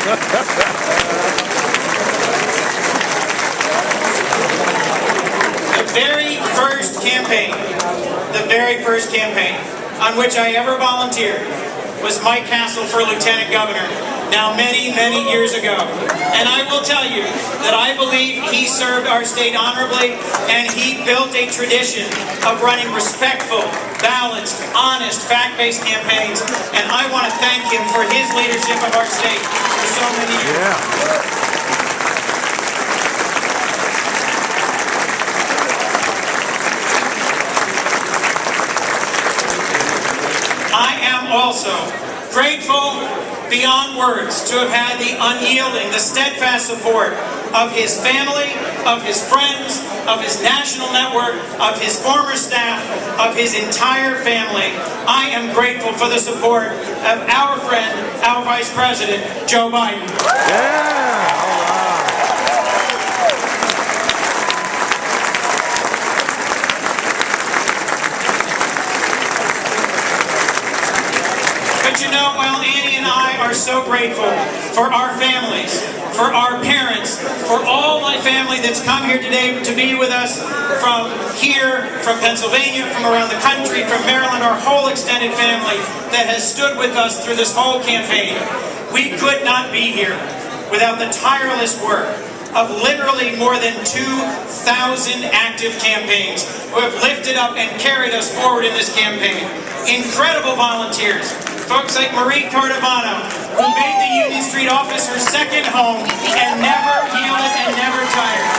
The very first campaign on which I ever volunteered was Mike Castle for Lieutenant Governor, now many, many years ago. And I will tell you that I believe he served our state honorably, and he built a tradition of running respectful, balanced, honest, fact-based campaigns. And I want to thank him for his leadership of our state for so many years. Yeah. Also grateful beyond words to have had the unyielding, the steadfast support of his family, of his friends, of his national network, of his former staff, of his entire family. I am grateful for the support of our friend, our Vice President, Joe Biden. Yeah, all right. But you know, while Annie and I are so grateful for our families, for our parents, for all my family that's come here today to be with us from here, from Pennsylvania, from around the country, from Maryland, our whole extended family that has stood with us through this whole campaign. We could not be here without the tireless work of literally more than 2,000 active campaigns who have lifted up and carried us forward in this campaign. Incredible volunteers. Folks like Marie Cardavano, who made the Union Street office her second home and never yielded and never tired.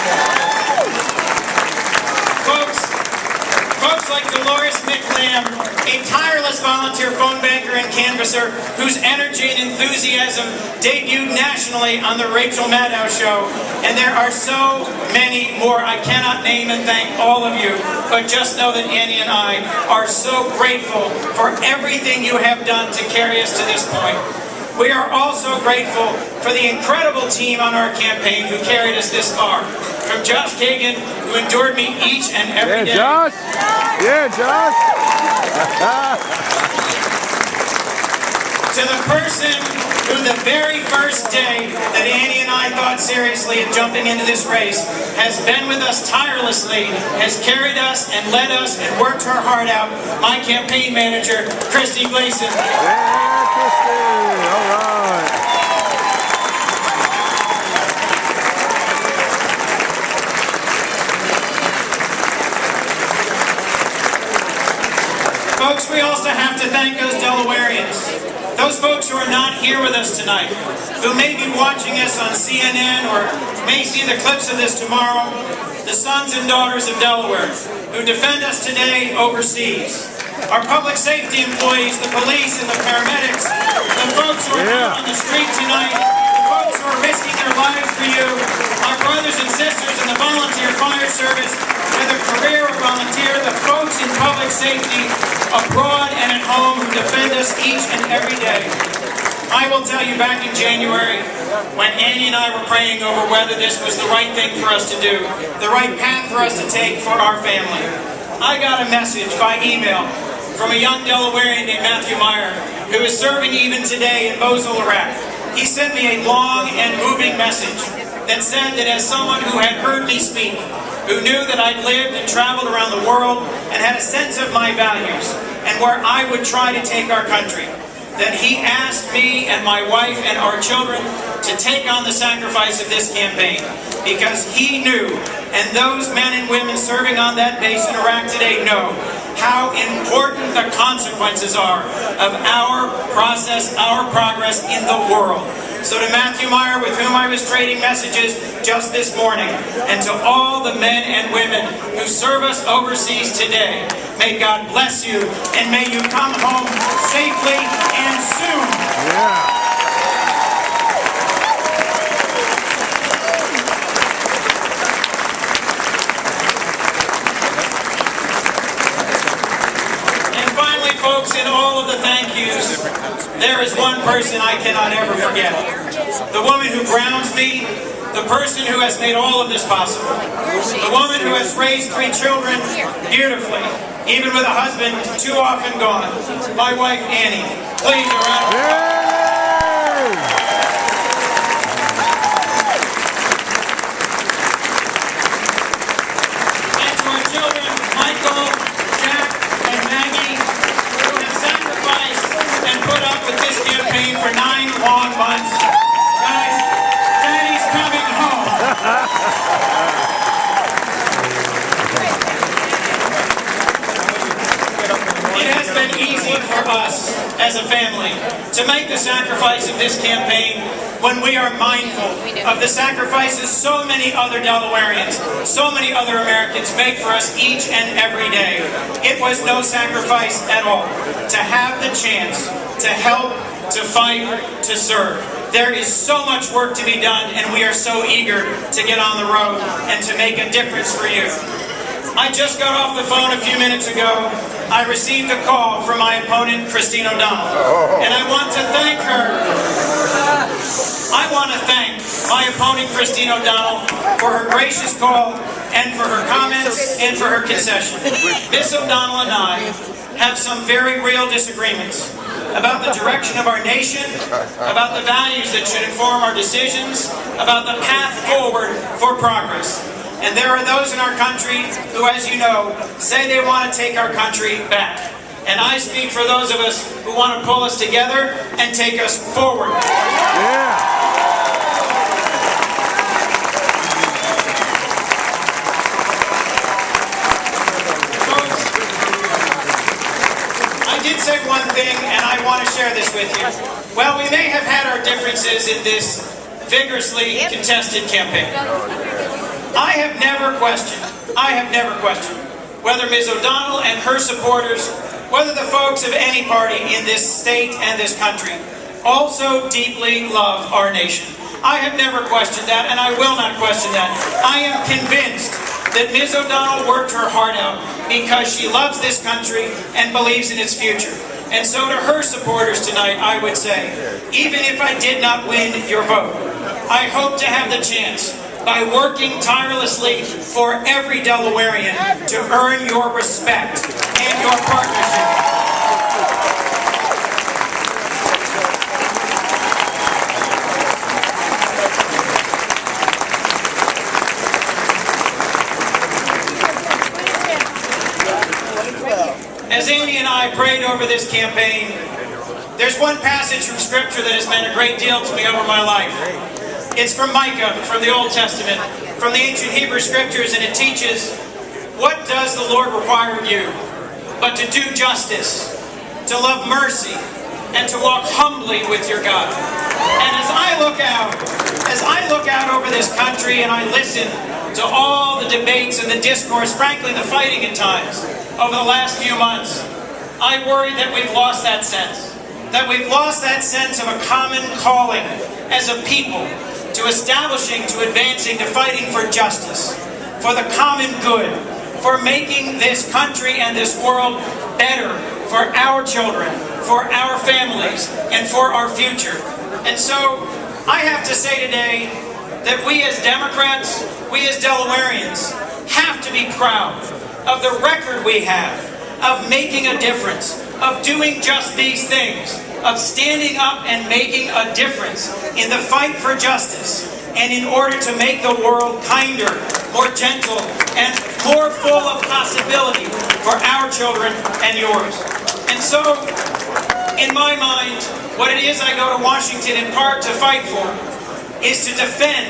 Folks like Dolores McLam, a tireless volunteer phone banker and canvasser whose energy and enthusiasm debuted nationally on the Rachel Maddow Show. And there are so many more. I cannot name and thank all of you, but just know that Annie and I are so grateful for everything you have done to carry us to this point. We are also grateful for the incredible team on our campaign who carried us this far. From Josh Kagan, who endured me each and every day. Josh! Yeah, Josh! To the person who the very first day that Annie and I thought seriously of jumping into this race has been with us tirelessly, has carried us and led us and worked her heart out, my campaign manager, Christy Gleason. Yeah, Christy! All right. Folks, we also have to thank those Delawareans, those folks who are not here with us tonight, who may be watching us on CNN or may see the clips of this tomorrow, the sons and daughters of Delaware who defend us today overseas. Our public safety employees, the police and the paramedics, the folks who are out on the street tonight, the folks who are risking their lives for you, our brothers and sisters in the volunteer fire service, whether career or volunteer, the folks in public safety abroad and at home who defend us each and every day. I will tell you, back in January, when Annie and I were praying over whether this was the right thing for us to do, the right path for us to take for our family, I got a message by email from a young Delawarean named Matthew Meyer, who is serving even today in Mosul, Iraq. He sent me a long and moving message that said that as someone who had heard me speak, who knew that I'd lived and traveled around the world and had a sense of my values and where I would try to take our country, that he asked me and my wife and our children to take on the sacrifice of this campaign, because he knew, and those men and women serving on that base in Iraq today know, how important the consequences are of our process, our progress in the world. So to Matthew Meyer, with whom I was trading messages just this morning, and to all the men and women who serve us overseas today, may God bless you, and may you come home safely and soon. Yeah. Folks, in all of the thank yous, there is one person I cannot ever forget. The woman who grounds me, the person who has made all of this possible, the woman who has raised 3 children beautifully, even with a husband too often gone, my wife Annie. Please, a round of applause. easy for us as a family to make the sacrifice of this campaign when we are mindful of the sacrifices so many other Delawareans, so many other Americans make for us each and every day. It was no sacrifice at all to have the chance to help, to fight, to serve. There is so much work to be done, and we are so eager to get on the road and to make a difference for you. I just got off the phone a few minutes ago. I received a call from my opponent, Christine O'Donnell, and I want to thank her. I want to thank my opponent, Christine O'Donnell, for her gracious call and for her comments and for her concession. Ms. O'Donnell and I have some very real disagreements about the direction of our nation, about the values that should inform our decisions, about the path forward for progress. And there are those in our country who, as you know, say they want to take our country back. And I speak for those of us who want to pull us together and take us forward. Yeah. I did say one thing, and I want to share this with you. Well, we may have had our differences in this vigorously contested campaign. I have never questioned whether Ms. O'Donnell and her supporters, whether the folks of any party in this state and this country, also deeply love our nation. I have never questioned that, and I will not question that. I am convinced that Ms. O'Donnell worked her heart out because she loves this country and believes in its future. And so to her supporters tonight, I would say, even if I did not win your vote, I hope to have the chance, by working tirelessly for every Delawarean, to earn your respect and your partnership. As Andy and I prayed over this campaign, there's one passage from Scripture that has meant a great deal to me over my life. It's from Micah, from the Old Testament, from the ancient Hebrew Scriptures, and it teaches, what does the Lord require of you but to do justice, to love mercy, and to walk humbly with your God. And as I look out over this country and I listen to all the debates and the discourse, frankly the fighting at times, over the last few months, I worry that we've lost that sense. That we've lost that sense of a common calling as a people to establishing, to advancing, to fighting for justice, for the common good, for making this country and this world better for our children, for our families, and for our future. And so, I have to say today that we as Democrats, we as Delawareans, have to be proud of the record we have of making a difference, of doing just these things, of standing up and making a difference in the fight for justice, and in order to make the world kinder, more gentle, and more full of possibility for our children and yours. And so, in my mind, what it is I go to Washington in part to fight for is to defend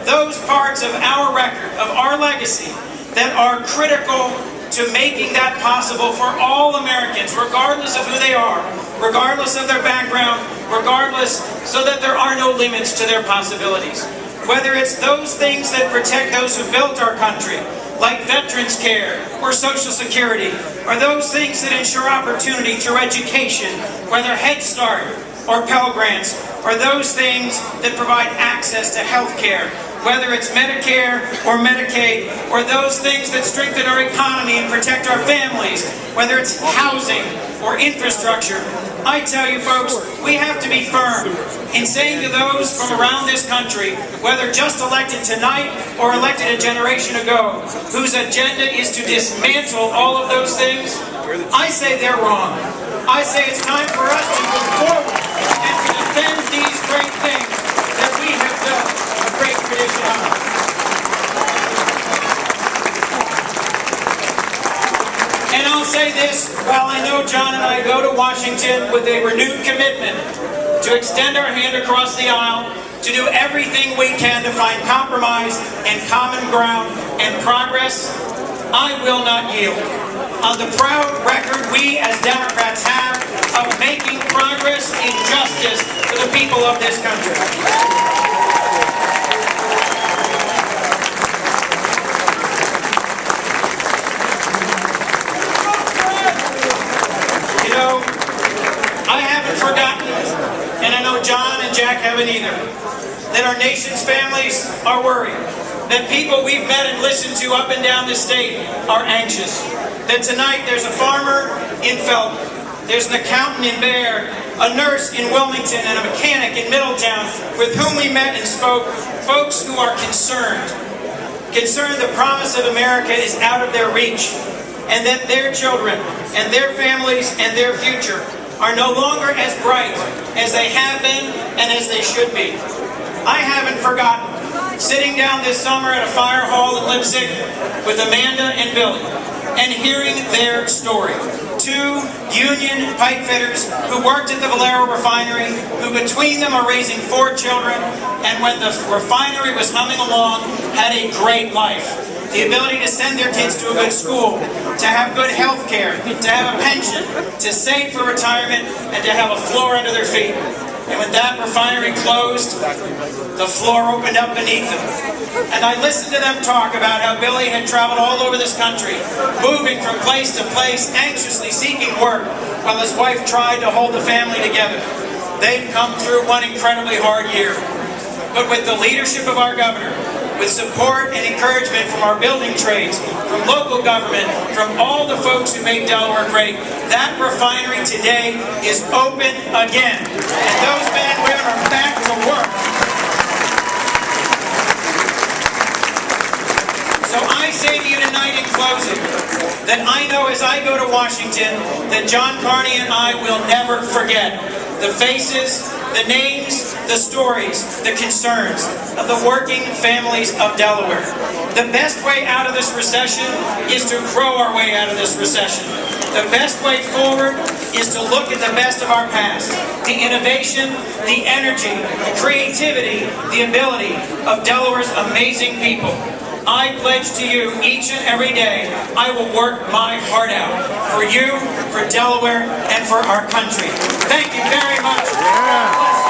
those parts of our record, of our legacy, that are critical to making that possible for all Americans, regardless of who they are, regardless of their background, regardless, so that there are no limits to their possibilities. Whether it's those things that protect those who built our country, like veterans care or Social Security, or those things that ensure opportunity through education, whether Head Start or Pell Grants, or those things that provide access to health care, whether it's Medicare or Medicaid, or those things that strengthen our economy and protect our families, whether it's housing or infrastructure. I tell you folks, we have to be firm in saying to those from around this country, whether just elected tonight or elected a generation ago, whose agenda is to dismantle all of those things, I say they're wrong. I say it's time for us to move forward and to defend these great things that we have built a great tradition on. And I'll say this, while I know John and I go to Washington with a renewed commitment to extend our hand across the aisle, to do everything we can to find compromise and common ground and progress, I will not yield. On the proud record we as Democrats have, the people of this country. You know, I haven't forgotten, and I know John and Jack haven't either, that our nation's families are worried, that people we've met and listened to up and down this state are anxious, that tonight there's a farmer in Felton, there's an accountant in Bear, a nurse in Wilmington, and a mechanic in Middletown with whom we met and spoke, folks who are concerned the promise of America is out of their reach, and that their children and their families and their future are no longer as bright as they have been and as they should be. I haven't forgotten sitting down this summer at a fire hall in Leipzig with Amanda and Billy and hearing their story. Two union pipe fitters who worked at the Valero refinery, who between them are raising 4 children, and when the refinery was humming along, had a great life. The ability to send their kids to a good school, to have good health care, to have a pension, to save for retirement, and to have a floor under their feet. And when that refinery closed, the floor opened up beneath them. And I listened to them talk about how Billy had traveled all over this country, moving from place to place, anxiously seeking work, while his wife tried to hold the family together. They've come through one incredibly hard year. But with the leadership of our governor, with support and encouragement from our building trades, from local government, from all the folks who make Delaware great, that refinery today is open again. And those men and women are back to work. So I say to you tonight in closing, that I know as I go to Washington, that John Carney and I will never forget the faces, the names, the stories, the concerns of the working families of Delaware. The best way out of this recession is to grow our way out of this recession. The best way forward is to look at the best of our past. The innovation, the energy, the creativity, the ability of Delaware's amazing people. I pledge to you each and every day, I will work my heart out for you, for Delaware, and for our country. Thank you very much. Yeah.